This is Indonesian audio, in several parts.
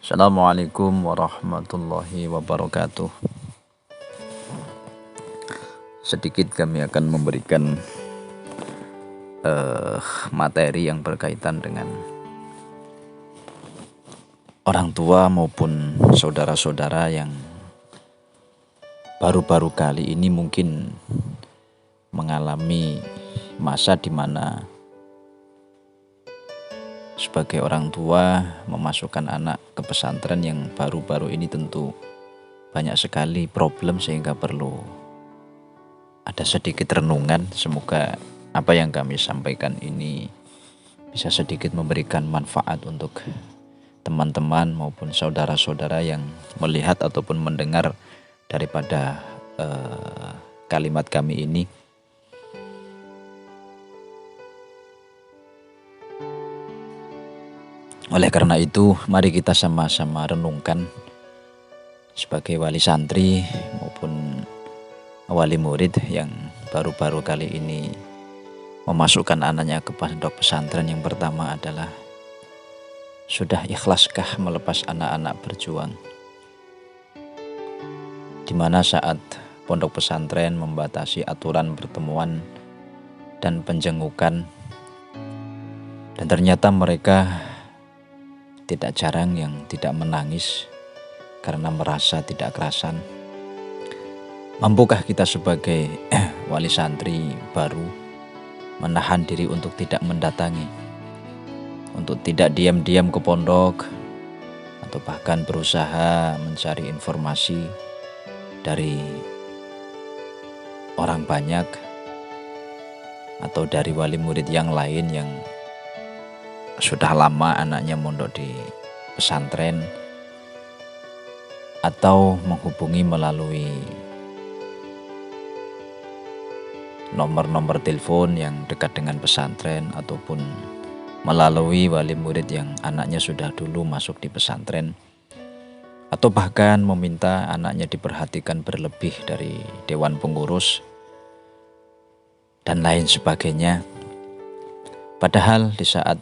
Assalamualaikum warahmatullahi wabarakatuh. Sedikit kami akan memberikan materi yang berkaitan dengan orang tua maupun saudara-saudara yang baru-baru kali ini mungkin mengalami masa di mana sebagai orang tua memasukkan anak ke pesantren yang baru-baru ini tentu banyak sekali problem sehingga perlu ada sedikit renungan. Semoga apa yang kami sampaikan ini bisa sedikit memberikan manfaat untuk teman-teman maupun saudara-saudara yang melihat ataupun mendengar daripada kalimat kami ini. Oleh karena itu, mari kita sama-sama renungkan sebagai wali santri maupun wali murid yang baru-baru kali ini memasukkan anaknya ke pondok pesantren. Yang pertama adalah, sudah ikhlaskah melepas anak-anak berjuang? Di mana saat pondok pesantren membatasi aturan pertemuan dan penjengukan, dan ternyata mereka tidak jarang yang tidak menangis karena merasa tidak kerasan. Mampukah kita sebagai wali santri baru menahan diri untuk tidak mendatangi, untuk tidak diam-diam ke pondok, atau bahkan berusaha mencari informasi dari orang banyak atau dari wali murid yang lain yang sudah lama anaknya mondok di pesantren, atau menghubungi melalui nomor-nomor telepon yang dekat dengan pesantren, ataupun melalui wali murid yang anaknya sudah dulu masuk di pesantren, atau bahkan meminta anaknya diperhatikan berlebih dari dewan pengurus dan lain sebagainya. Padahal di saat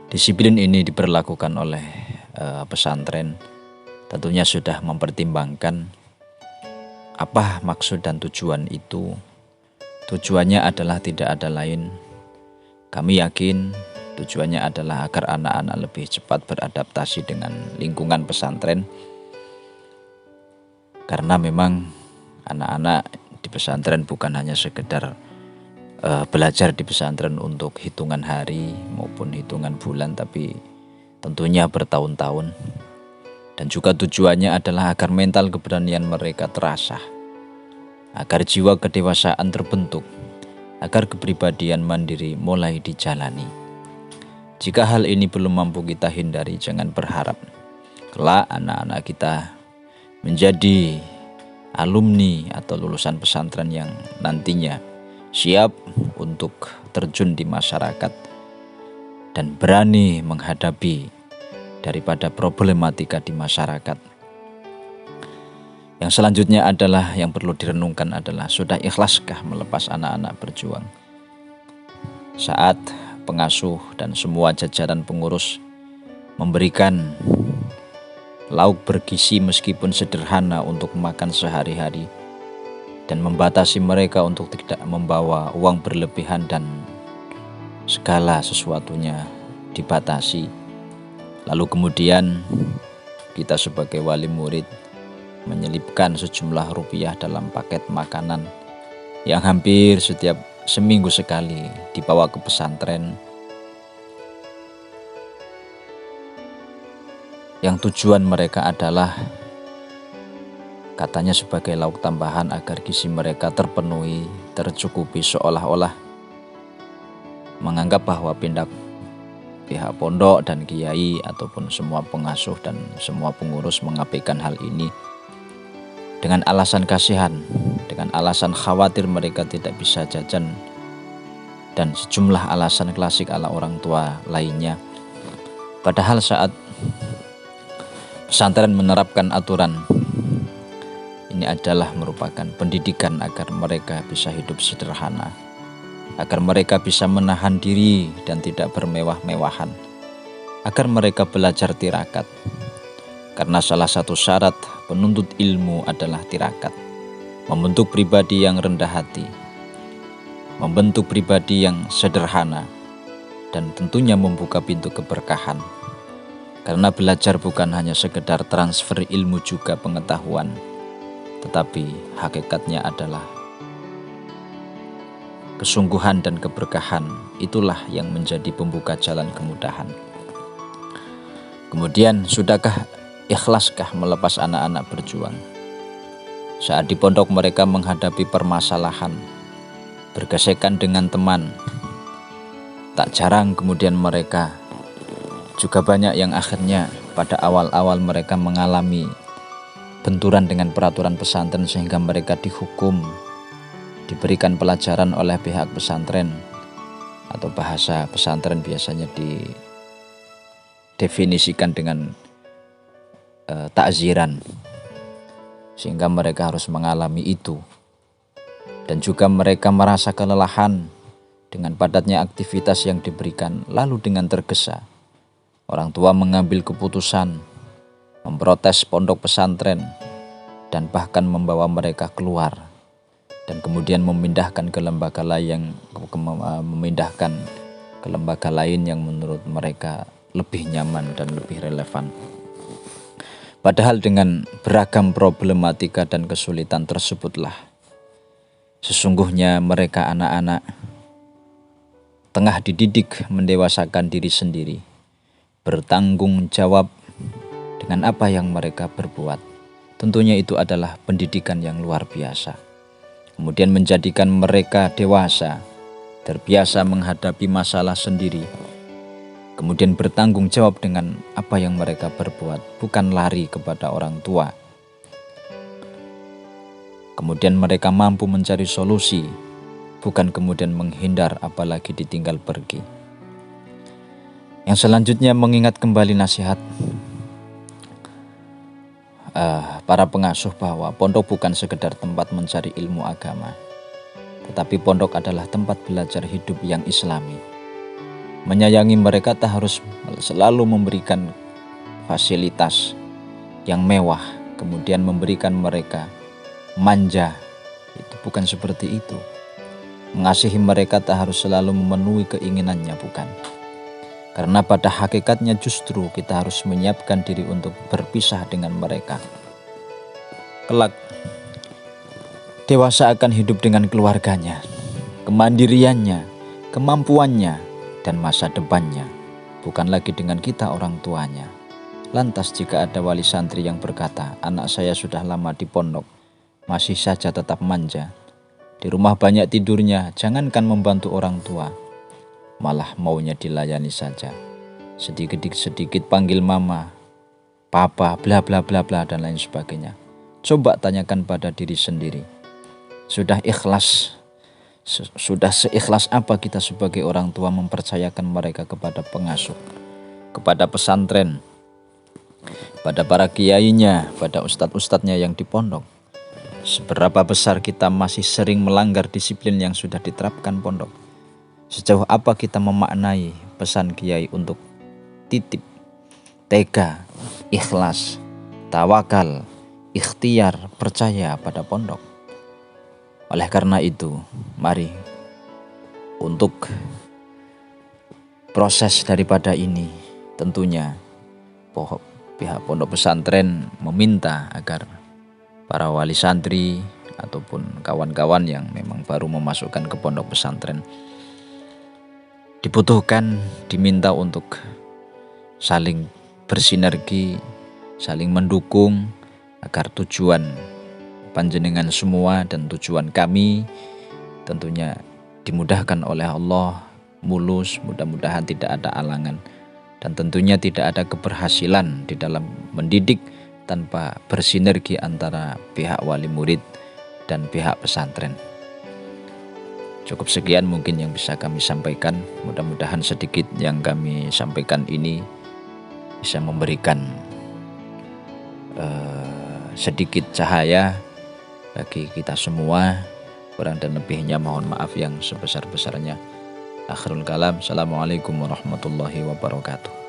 disiplin ini diberlakukan oleh pesantren, tentunya sudah mempertimbangkan apa maksud dan tujuan itu. Tujuannya adalah tidak ada lain, kami yakin tujuannya adalah agar anak-anak lebih cepat beradaptasi dengan lingkungan pesantren. Karena memang anak-anak di pesantren bukan hanya sekedar belajar di pesantren untuk hitungan hari maupun hitungan bulan, tapi tentunya bertahun-tahun. Dan juga tujuannya adalah agar mental keberanian mereka terasah, agar jiwa kedewasaan terbentuk, agar kepribadian mandiri mulai dijalani. Jika hal ini belum mampu kita hindari, jangan berharap kelak anak-anak kita menjadi alumni atau lulusan pesantren yang nantinya siap untuk terjun di masyarakat dan berani menghadapi daripada problematika di masyarakat. Yang selanjutnya adalah, yang perlu direnungkan adalah, sudah ikhlaskah melepas anak-anak berjuang? Saat pengasuh dan semua jajaran pengurus memberikan lauk bergizi meskipun sederhana untuk makan sehari-hari, dan membatasi mereka untuk tidak membawa uang berlebihan dan segala sesuatunya dibatasi. Lalu kemudian kita sebagai wali murid menyelipkan sejumlah rupiah dalam paket makanan yang hampir setiap seminggu sekali dibawa ke pesantren, yang tujuan mereka adalah katanya sebagai lauk tambahan agar gizi mereka terpenuhi, tercukupi, seolah-olah menganggap bahwa pihak pondok dan kiai ataupun semua pengasuh dan semua pengurus mengabaikan hal ini dengan alasan kasihan, dengan alasan khawatir mereka tidak bisa jajan, dan sejumlah alasan klasik ala orang tua lainnya. Padahal saat pesantren menerapkan aturan ini adalah merupakan pendidikan agar mereka bisa hidup sederhana, agar mereka bisa menahan diri dan tidak bermewah-mewahan. agar mereka belajar tirakat. Karena salah satu syarat penuntut ilmu adalah tirakat, membentuk pribadi yang rendah hati, membentuk pribadi yang sederhana, dan tentunya membuka pintu keberkahan. Karena belajar bukan hanya sekedar transfer ilmu juga pengetahuan, tetapi hakikatnya adalah kesungguhan dan keberkahan. Itulah yang menjadi pembuka jalan kemudahan. Kemudian, sudahkah ikhlaskah melepas anak-anak berjuang? Saat di pondok mereka menghadapi permasalahan, bergesekan dengan teman, tak jarang kemudian mereka juga banyak yang akhirnya pada awal-awal mereka mengalami benturan dengan peraturan pesantren sehingga mereka dihukum, diberikan pelajaran oleh pihak pesantren, atau bahasa pesantren biasanya didefinisikan dengan takziran, sehingga mereka harus mengalami itu. Dan juga mereka merasa kelelahan dengan padatnya aktivitas yang diberikan. Lalu dengan tergesa, orang tua mengambil keputusan memprotes pondok pesantren dan bahkan membawa mereka keluar dan kemudian memindahkan ke lembaga lain yang menurut mereka lebih nyaman dan lebih relevan. Padahal dengan beragam problematika dan kesulitan tersebutlah sesungguhnya mereka anak-anak tengah dididik mendewasakan diri sendiri, bertanggung jawab dengan apa yang mereka berbuat. Tentunya itu adalah pendidikan yang luar biasa. Kemudian menjadikan mereka dewasa, terbiasa menghadapi masalah sendiri, kemudian bertanggung jawab dengan apa yang mereka berbuat, bukan lari kepada orang tua. Kemudian mereka mampu mencari solusi, bukan kemudian menghindar apalagi ditinggal pergi. Yang selanjutnya mengingat kembali nasihat para pengasuh bahwa pondok bukan sekedar tempat mencari ilmu agama, tetapi pondok adalah tempat belajar hidup yang islami. Menyayangi mereka tak harus selalu memberikan fasilitas yang mewah, kemudian memberikan mereka manja. Itu bukan seperti itu. Mengasihi mereka tak harus selalu memenuhi keinginannya, bukan. Karena pada hakikatnya justru kita harus menyiapkan diri untuk berpisah dengan mereka. Kelak, dewasa akan hidup dengan keluarganya, kemandiriannya, kemampuannya, dan masa depannya, bukan lagi dengan kita orang tuanya. Lantas jika ada wali santri yang berkata, anak saya sudah lama di pondok, masih saja tetap manja, di rumah banyak tidurnya, jangankan membantu orang tua, malah maunya dilayani saja. Sedikit-sedikit panggil mama, papa, bla bla bla bla dan lain sebagainya. Coba tanyakan pada diri sendiri, sudah seikhlas apa kita sebagai orang tua mempercayakan mereka kepada pengasuh, kepada pesantren, pada para kiainya, pada ustadz-ustadznya yang di pondok? Seberapa besar kita masih sering melanggar disiplin yang sudah diterapkan pondok? Sejauh apa kita memaknai pesan kiai untuk titip, tega, ikhlas, tawakal, ikhtiar, percaya pada pondok? Oleh karena itu, mari untuk proses daripada ini tentunya pihak pondok pesantren meminta agar para wali santri ataupun kawan-kawan yang memang baru memasukkan ke pondok pesantren diminta untuk saling bersinergi, saling mendukung agar tujuan panjenengan semua dan tujuan kami tentunya dimudahkan oleh Allah, mulus, mudah-mudahan tidak ada alangan, dan tentunya tidak ada keberhasilan di dalam mendidik tanpa bersinergi antara pihak wali murid dan pihak pesantren. Cukup sekian mungkin yang bisa kami sampaikan. Mudah-mudahan sedikit yang kami sampaikan ini bisa memberikan sedikit cahaya bagi kita semua. Kurang dan lebihnya mohon maaf yang sebesar-besarnya. Akhirul kalam. Assalamualaikum warahmatullahi wabarakatuh.